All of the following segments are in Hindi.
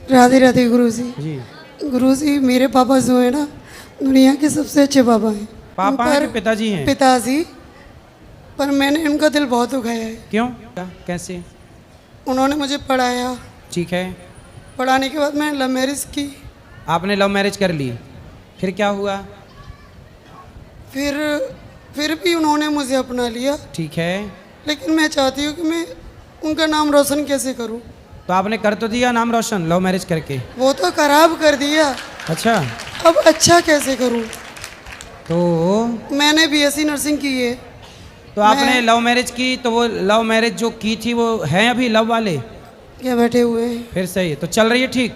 राधे राधे गुरु जी। जी। गुरु जी, मेरे पापा जो है ना, दुनिया के सबसे अच्छे पापा हैं। पापा हैं कि पिताजी हैं? पिताजी। पर मैंने उनका दिल बहुत दुखाया है। क्यों? कैसे? उन्होंने मुझे पढ़ाया, ठीक है। पढ़ाने के बाद मैंने लव मैरिज की। आपने लव मैरिज कर ली, फिर क्या हुआ? फिर भी उन्होंने मुझे अपना लिया। ठीक है। लेकिन मैं चाहती हूँ कि मैं उनका नाम रोशन कैसे करूँ। तो आपने कर तो दिया नाम रोशन लव मैरिज करके। वो तो खराब कर दिया। अच्छा। अब अच्छा कैसे करूँ? तो मैंने बीएससी नर्सिंग की है। तो आपने लव मैरिज की, तो वो लव मैरिज जो की थी वो हैं अभी लव वाले? क्या बैठे हुए हैं? फिर सही है। तो चल रही है ठीक?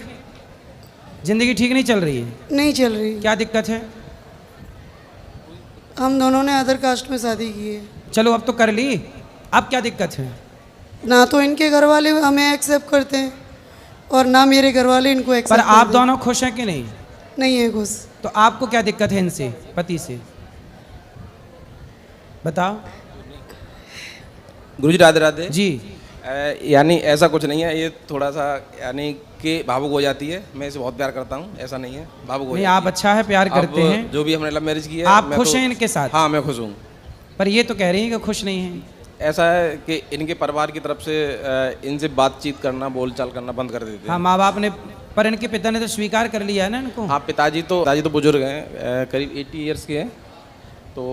जिंदगी ठीक नहीं चल रही है? नहीं चल रही। क्या दिक्कत है? हम दोनों ने अदर कास्ट में शादी की है। चलो अब तो कर ली, अब क्या दिक्कत है? ना तो इनके घर वाले हमें एक्सेप्ट करते हैं और ना मेरे घर वाले इनको पर एक्सेप्ट आप करते हैं। दोनों खुश हैं कि नहीं? नहीं है खुश। तो आपको क्या दिक्कत है इनसे, पति से? बताओ। गुरुजी राधे राधे जी। यानी ऐसा कुछ नहीं है, ये थोड़ा सा यानी कि भावुक हो जाती है। मैं इसे बहुत प्यार करता हूँ, ऐसा नहीं है, भावुक हो नहीं, जाती आप अच्छा है, प्यार करते अब हैं। जो भी हमने लव मैरिज की है, आप मैं खुश तो- हैं इनके साथ? हाँ, मैं खुश हूँ। पर ये तो कह रही हैं कि खुश नहीं हैं। ऐसा है कि इनके परिवार की तरफ से इनसे बातचीत करना, बोलचाल करना बंद कर देते हाँ, हैं। माँ बाप ने, पर इनके पिता ने तो स्वीकार कर लिया है ना इनको। हाँ, पिताजी तो बुजुर्ग हैं, करीब 80 ईयर्स के हैं, तो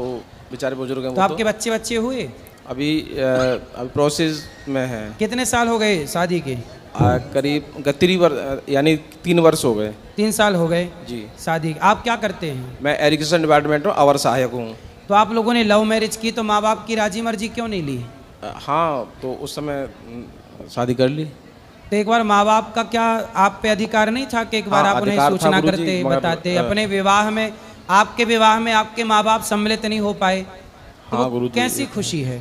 बेचारे बुजुर्ग हैं। तो वो आपके बच्चे बच्चे हुए? अभी प्रोसेस में है। कितने साल हो गए शादी के? करीब 3 वर्ष हो गए। 3 साल हो गए जी। शादी। आप क्या करते हैं? मैं एजुकेशन डिपार्टमेंट में अवर सहायक हूँ। तो आप लोगों ने लव मैरिज की तो माँ बाप की राजी मर्जी क्यों नहीं ली? हाँ, तो उस समय शादी कर ली। तो एक बार माँ बाप का क्या आप पे अधिकार नहीं था कि एक बार हाँ, आप उन्हें अधिकार था सूचना गुरुजी, करते, मगर, बताते? अपने विवाह में, आपके विवाह में आपके माँ बाप सम्मिलित नहीं हो पाए तो हाँ वो गुरुजी, कैसी ये खुशी है?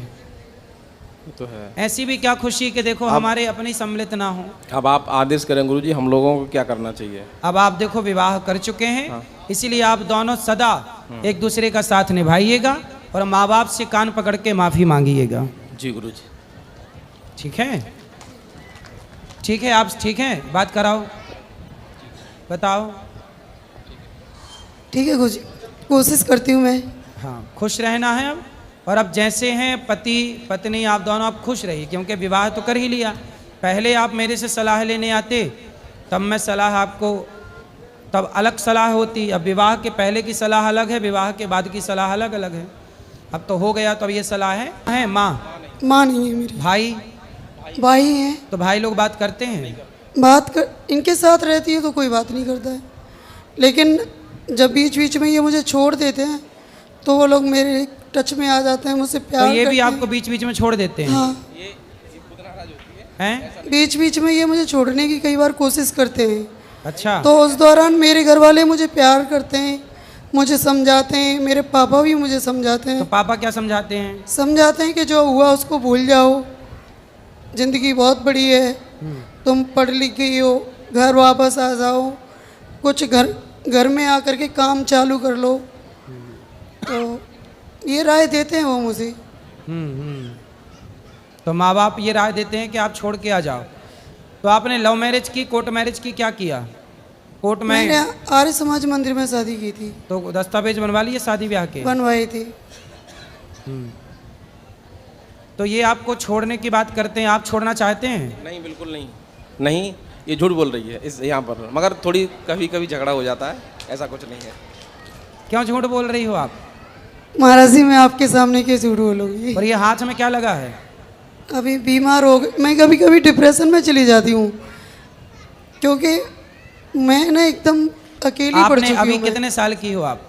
तो है। ऐसी भी क्या खुशी कि देखो हमारे अपने सम्मिलित ना हो। अब आप आदेश करें गुरुजी, हम लोगों को क्या करना चाहिए? अब आप देखो विवाह कर चुके हैं, इसीलिए आप दोनों सदा एक दूसरे का साथ निभाइएगा और माँ बाप से कान पकड़ के माफ़ी मांगिएगा। जी गुरुजी। ठीक है? ठीक है, आप ठीक हैं? बात कराओ, बताओ। ठीक है गुरु जी, कोशिश करती हूँ मैं। हाँ, खुश रहना है अब। और अब जैसे हैं पति पत्नी, आप दोनों अब खुश रहिए, क्योंकि विवाह तो कर ही लिया। पहले आप मेरे से सलाह लेने आते, तब मैं सलाह आपको, तब अलग सलाह होती। अब विवाह के पहले की सलाह अलग है, विवाह के बाद की सलाह अलग अलग है। अब तो हो गया, तो अब ये सलाह है। माँ? माँ नहीं है मेरी। भाई? भाई हैं। तो भाई लोग बात करते हैं? बात कर, इनके साथ रहती है तो कोई बात नहीं करता है, लेकिन जब बीच बीच में ये मुझे छोड़ देते हैं तो वो लोग मेरे टच में आ जाते हैं, मुझसे प्यार तो ये भी करते आपको बीच बीच में छोड़ देते हैं? हाँ, हैं? बीच बीच में ये मुझे छोड़ने की कई बार कोशिश करते हैं। अच्छा। तो उस दौरान मेरे घर वाले मुझे प्यार करते हैं, मुझे समझाते हैं, मेरे पापा भी मुझे समझाते तो हैं। पापा क्या समझाते हैं? समझाते हैं कि जो हुआ उसको भूल जाओ, ज़िंदगी बहुत बड़ी है, तुम पढ़ लिख गई हो, घर वापस आ जाओ, कुछ घर में आकर के काम चालू कर लो। तो ये राय देते हैं वो मुझे। तो माँ बाप ये राय देते हैं कि आप छोड़ के आ जाओ। तो आपने लव मैरिज की, कोर्ट मैरिज की, क्या किया कोर्ट में? मैंने आर्य समाज मंदिर में शादी की थी। तो दस्तावेज बनवा लिए शादी ब्याह के? बनवाए थे। तो ये आपको छोड़ने की बात करते हैं, आप छोड़ना चाहते हैं? नहीं, बिल्कुल नहीं। नहीं, ये झूठ बोल रही है इस यहाँ पर, मगर थोड़ी कभी कभी झगड़ा हो जाता है, ऐसा कुछ नहीं है। क्यों झूठ बोल रही हो आप? महाराज जी, मैं आपके सामने क्यों झूठ बोलूँगी? और ये हाथ में क्या लगा है? अभी बीमार हो गई मैं, कभी कभी डिप्रेशन में चली जाती हूँ, क्योंकि मैं ना एकदम अकेली पड़ आपने चुकी अभी हूँ। कितने साल की हो आप?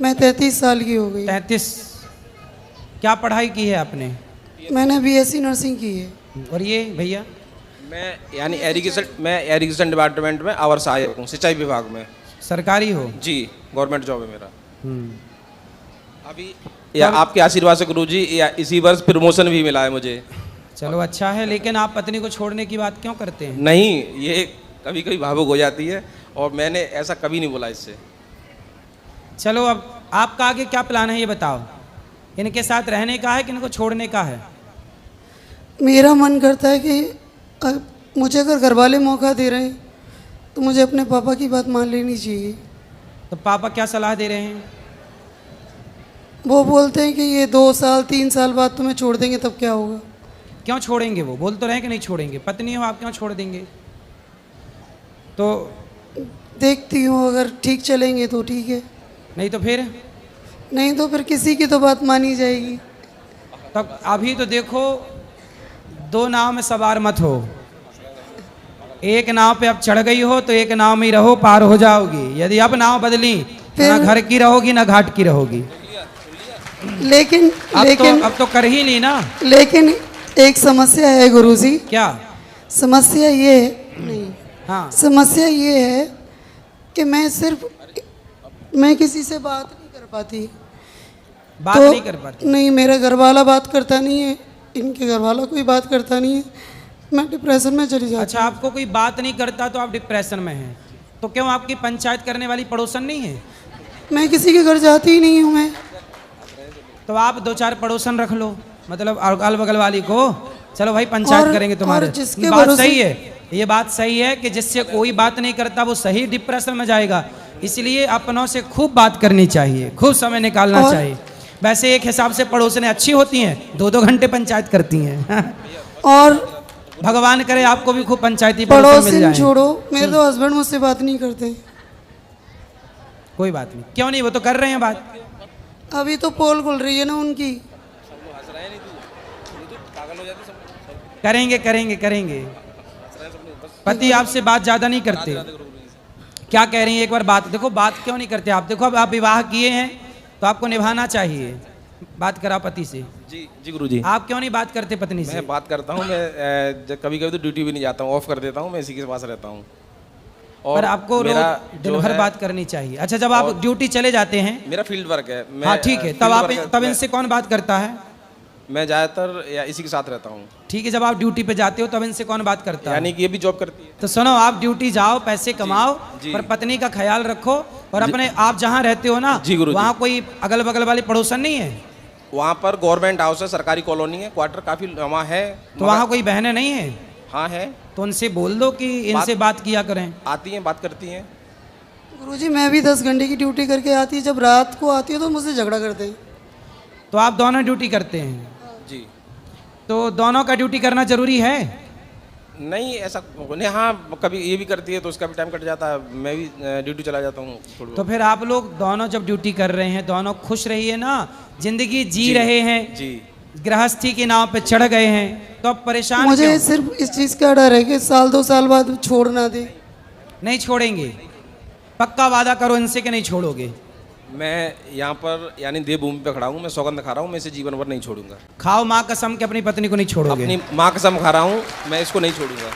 मैं 33 साल की हो गई। 33। क्या पढ़ाई की है आपने? मैंने बीएससी नर्सिंग की है। और ये भैया? मैं यानी एजुकेशन डिपार्टमेंट में अवर सहायक हूँ, सिंचाई विभाग में। सरकारी हो? जी, गवर्नमेंट जॉब है मेरा। अभी या आपके आशीर्वाद से गुरुजी, या इसी वर्ष प्रमोशन भी मिला है मुझे। चलो अच्छा है, लेकिन आप पत्नी को छोड़ने की बात क्यों करते हैं? नहीं, ये कभी कभी भावुक हो जाती है और मैंने ऐसा कभी नहीं बोला इससे। चलो अब आपका आगे क्या प्लान है ये बताओ। इनके साथ रहने का है कि इनको छोड़ने का है? मेरा मन करता है कि मुझे अगर घर वाले मौका दे रहे हैं तो मुझे अपने पापा की बात मान लेनी चाहिए। तो पापा क्या सलाह दे रहे हैं? वो बोलते हैं कि ये 2 साल 3 साल बाद तुम्हें छोड़ देंगे, तब क्या होगा। क्यों छोड़ेंगे? वो बोल तो रहे हैं कि नहीं छोड़ेंगे, पत्नी हो आप, क्यों छोड़ देंगे? तो देखती हूँ, अगर ठीक चलेंगे तो ठीक है, नहीं तो फिर? नहीं तो फिर किसी की तो बात मानी जाएगी। तब अभी तो देखो, 2 नाव में सवार मत हो। एक नाव पे अब चढ़ गई हो तो एक नाव में ही रहो, पार हो जाओगी। यदि अब नाव बदली तो ना घर की रहोगी ना घाट की रहोगी। लेकिन अब तो कर ही ली ना। लेकिन एक समस्या है गुरुजी। क्या समस्या ये है, नहीं, हाँ, समस्या ये है कि मैं किसी से बात नहीं कर पाती। बात नहीं कर पाती? नहीं, मेरा घरवाला बात करता नहीं है, इनके घरवाला कोई बात करता नहीं है, मैं डिप्रेशन में चली जाती। अच्छा, आपको कोई बात नहीं करता तो आप डिप्रेशन में हैं, तो क्यों आपकी पंचायत करने वाली पड़ोसन नहीं है? मैं किसी के घर जाती ही नहीं हूँ। मैं तो आप 2-4 पड़ोसन रख लो, मतलब अगल बगल वाली को, चलो भाई पंचायत करेंगे तुम्हारे। और जिसके ये बात भरोसे- सही है, ये बात सही है कि जिससे कोई बात नहीं करता वो सही डिप्रेशन में जाएगा। इसलिए अपनों से खूब बात करनी चाहिए, खूब समय निकालना चाहिए। वैसे एक हिसाब से पड़ोसने अच्छी होती हैं, 2-2 घंटे पंचायत करती हैं। और भगवान करे आपको भी खूब पंचायती पड़ोसन मिल पड़ोसी जाए। छोड़ो, मेरे तो हस्बैंड मुझसे बात नहीं करते। कोई बात नहीं, क्यों नहीं, वो तो कर रहे हैं बात। अभी तो पोल खुल रही है ना उनकी। करेंगे करेंगे करेंगे। पति आपसे बात ज्यादा नहीं करते? क्या कह रही हैं, एक बार बात देखो, बात क्यों नहीं करते आप? देखो, अब आप विवाह किए हैं तो आपको निभाना चाहिए। बात कराओ पति से। जी जी गुरुजी। आप क्यों नहीं बात करते पत्नी से? मैं बात करता हूँ, मैं कभी कभी तो ड्यूटी भी नहीं जाता हूँ, ऑफ कर देता हूँ, मैं इसी के पास रहता हूँ। और आपको मेरा रोज दिन जो भर है- बात करनी चाहिए। अच्छा, जब आप ड्यूटी चले जाते हैं, मेरा फील्ड वर्क है। मैं हाँ ठीक है, तब फील्ड आप वर्क है, तब इनसे कौन बात करता है? मैं ज़्यादातर या इसी के साथ रहता हूँ। ठीक है, जब आप ड्यूटी पे जाते हो तब इनसे कौन बात करता है? यानी कि ये भी जॉब करती है। तो सुनो, आप ड्यूटी जाओ, पैसे कमाओ, जी। पर पत्नी का ख्याल रखो। और अपने आप जहाँ रहते हो ना, जी गुरुजी। वहाँ कोई अगल बगल वाली पड़ोसन नहीं है? वहाँ पर गवर्नमेंट हाउस है, सरकारी कॉलोनी है, क्वार्टर काफ़ी वहाँ है। तो वहाँ कोई बहनें नहीं है? हाँ है, तो उनसे बोल दो कि इनसे बात किया करें। आती हैं, बात करती हैं। गुरुजी, मैं भी 10 घंटे की ड्यूटी करके आती है, जब रात को आती है तो मुझसे झगड़ा करते हैं। तो आप दोनों ड्यूटी करते हैं? जी। तो दोनों का ड्यूटी करना जरूरी है? नहीं ऐसा नहीं, हाँ कभी ये भी करती है तो उसका भी टाइम कट जाता है, मैं भी ड्यूटी चला जाता हूँ थोड़ी तो बहुत। फिर आप लोग दोनों जब ड्यूटी कर रहे हैं, दोनों खुश रहिए ना, जिंदगी जी रहे हैं, जी। गृहस्थी की नाव पे चढ़ गए हैं, तो अब परेशान मुझे क्यों? सिर्फ इस चीज़ का डर है कि साल 2 साल बाद छोड़ ना दे। नहीं छोड़ेंगे? पक्का वादा करो इनसे कि नहीं छोड़ोगे? मैं यहाँ पर यानी देवभूमि पे खड़ा हूँ, मैं सौगंध खा रहा हूँ, मैं इसे जीवन भर नहीं छोड़ूंगा। खाओ माँ कसम कि अपनी पत्नी को नहीं छोड़ोगे? अपनी माँ कसम खा रहा हूँ, मैं इसको नहीं छोड़ूंगा।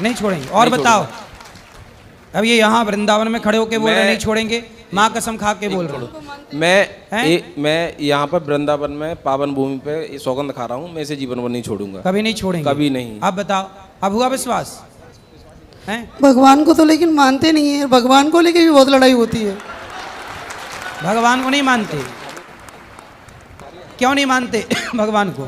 नहीं छोड़ेंगे? और नहीं बताओ, अब ये यहाँ वृंदावन में खड़े होके बोल रहे मैं- नहीं छोड़ेंगे, माँ कसम खा के बोल रहे हो। मैं यहाँ पर वृंदावन में पावन भूमि पे ये सौगंध खा रहा हूँ, मैं इसे जीवन भर नहीं छोड़ूंगा। कभी नहीं छोड़ेंगे? कभी नहीं। अब बताओ, अब हुआ विश्वास है? भगवान को तो लेकिन मानते नहीं है, भगवान को लेके भी बहुत लड़ाई होती है। भगवान को नहीं मानते? क्यों नहीं मानते भगवान को?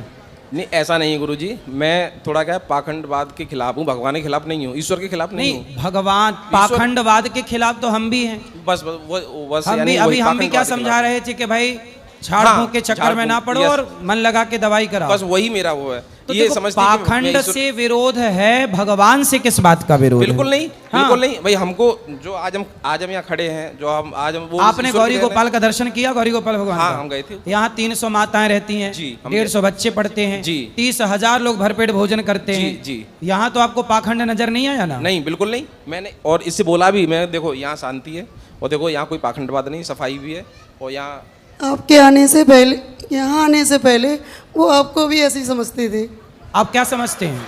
नहीं ऐसा नहीं है गुरुजी, मैं थोड़ा क्या पाखंडवाद के खिलाफ हूँ, भगवान के खिलाफ नहीं हूँ, ईश्वर के खिलाफ नहीं हूँ। नहीं, भगवान पाखंडवाद के खिलाफ तो हम भी हैं। बस बस हम यानी भी वही अभी हम भी क्या पाखंडवाद के समझा खिलाफ। रहे थे कि भाई झाड़ हाँ, फूंक के चक्कर में झाड़ ना फूंक, पड़ो यस। और मन लगा के दवाई कराओ। बस वही मेरा वो है। तो ये देखो, समझते हैं कि मैं पाखंड ईश्वर- से विरोध है, भगवान से किस बात का विरोध है? बिल्कुल नहीं, हाँ। बिल्कुल नहीं भाई। हमको जो आज हम यहाँ खड़े हैं, जो हम आज हम वो आपने ईश्वर गौरी की देन है। गोपाल का दर्शन किया? गौरी गोपाल भगवान हाँ का? हम गए थे। यहाँ 300 माताएं रहती हैं, जी, हम 150 बच्चे पढ़ते हैं, जी। 30,000 लोग भरपेट भोजन करते जी, हैं। जी। यहाँ तो आपको पाखंड नजर नहीं आया ना? नहीं बिल्कुल नहीं, मैंने और इससे बोला भी मैं, देखो यहाँ शांति है और देखो यहाँ कोई पाखंडवाद नहीं, सफाई भी है। और यहाँ आपके आने से पहले, यहाँ आने से पहले वो आपको भी ऐसे ही समझते थे। आप क्या समझते हैं?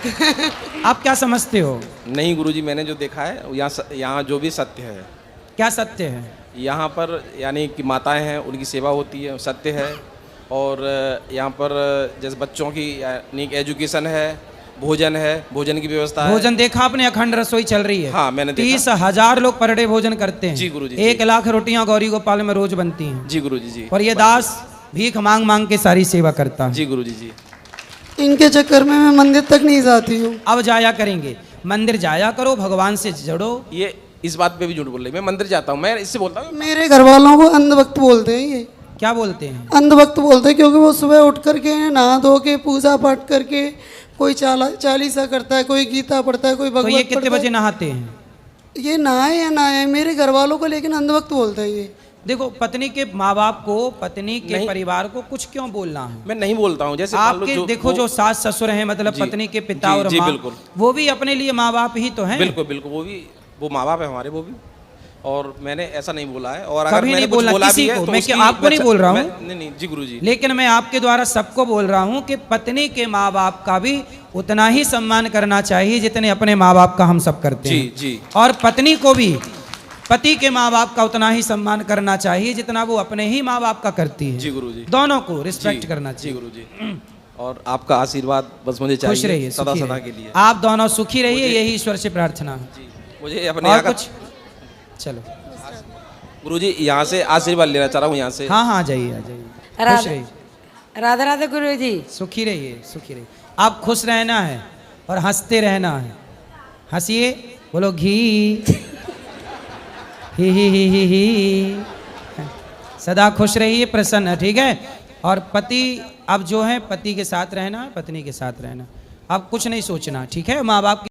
आप क्या समझते हो? नहीं गुरुजी, मैंने जो देखा है यहाँ जो भी सत्य है, क्या सत्य है? यहाँ पर यानी कि माताएं हैं, उनकी सेवा होती है, सत्य है। और यहाँ पर जैसे बच्चों की यानी एजुकेशन है, भोजन है, भोजन की व्यवस्था है। भोजन देखा आपने? अखंड रसोई चल रही है। हाँ, मैंने देखा। 30,000 लोग पर डे भोजन करते हैं। जी गुरुजी, 1 लाख रोटियां गौरी गोपाल में रोज बनती हैं। जी गुरुजी जी। और ये दास भीख मांग मांग के सारी सेवा करता है। जी गुरुजी जी। इनके चक्कर में मैं मंदिर तक नहीं जाती हूँ। अब जाया करेंगे। मंदिर जाया करो, भगवान से जड़ो। ये इस बात पे भी झूठ बोल रही है। मैं मंदिर जाता हूँ, मैं इससे बोलता हूँ। मेरे घर वालों को अंधभक्त बोलते हैं, ये क्या बोलते हैं? अंधभक्त बोलते हैं, क्योंकि वो सुबह उठ करके नहा धो के पूजा पाठ करके कोई चालीसा करता है, कोई गीता पढ़ता है, कोई तो भगवत ये कितने पढ़ता बजे नहाते हैं? है। ये नहाए या नहाए मेरे घर वालों को लेकिन अंधभक्त बोलते हैं ये। देखो, पत्नी के माँ बाप को, पत्नी के परिवार को कुछ क्यों बोलना है? मैं नहीं बोलता हूँ। जैसे मान लो आपके देखो जो सास ससुर हैं, मतलब जी, पत्नी के पिता जी, और जी, माँ, बिल्कुल। वो भी अपने लिए माँ बाप ही तो हैं। बिल्कुल बिल्कुल, वो माँ बाप है हमारे, वो भी। और मैंने ऐसा नहीं बोला है। और अगर कभी मैंने नहीं कुछ बोला बोला किसी भी है को, तो मैं उसकी क्या आपको नहीं बोल रहा हूँ? नहीं जी गुरुजी। लेकिन मैं आपके द्वारा सबको बोल रहा हूँ कि पत्नी के माँ बाप का भी उतना ही सम्मान करना चाहिए जितने अपने माँ बाप का हम सब करते जी हैं। जी। और पत्नी को भी पति के माँ बाप का उतना ही सम्मान करना चाहिए जितना वो अपने ही माँ बाप का करती है। जी गुरुजी। दोनों को रिस्पेक्ट जी, करना जी चाहिए। गुरुजी। और आपका आशीर्वाद बस मुझे खुश चाहिए रहिए, सदा सुखी सदा रहिए। के लिए। आप दोनों सुखी रहिए, यही ईश्वर से प्रार्थना है। जी, मुझे अपने और यहाँ का कुछ? चलो, गुरुजी यहाँ से आशीर्वाद लेना चाह रहा हूँ यहाँ से। हाँ हाँ, आ जाइए, आ जाइए। खुश राधे रहिए, राधे राधे गुरु जी। सुखी रहिए, सुखी रहिए। आप खुश रहना है और हंसते रहना है। हंसिए, बोलो घी ही। सदा खुश रहिए, प्रसन्न, ठीक है? और पति अब जो है, पति के साथ रहना है, पत्नी के साथ रहना, अब कुछ नहीं सोचना, ठीक है? माँ बाप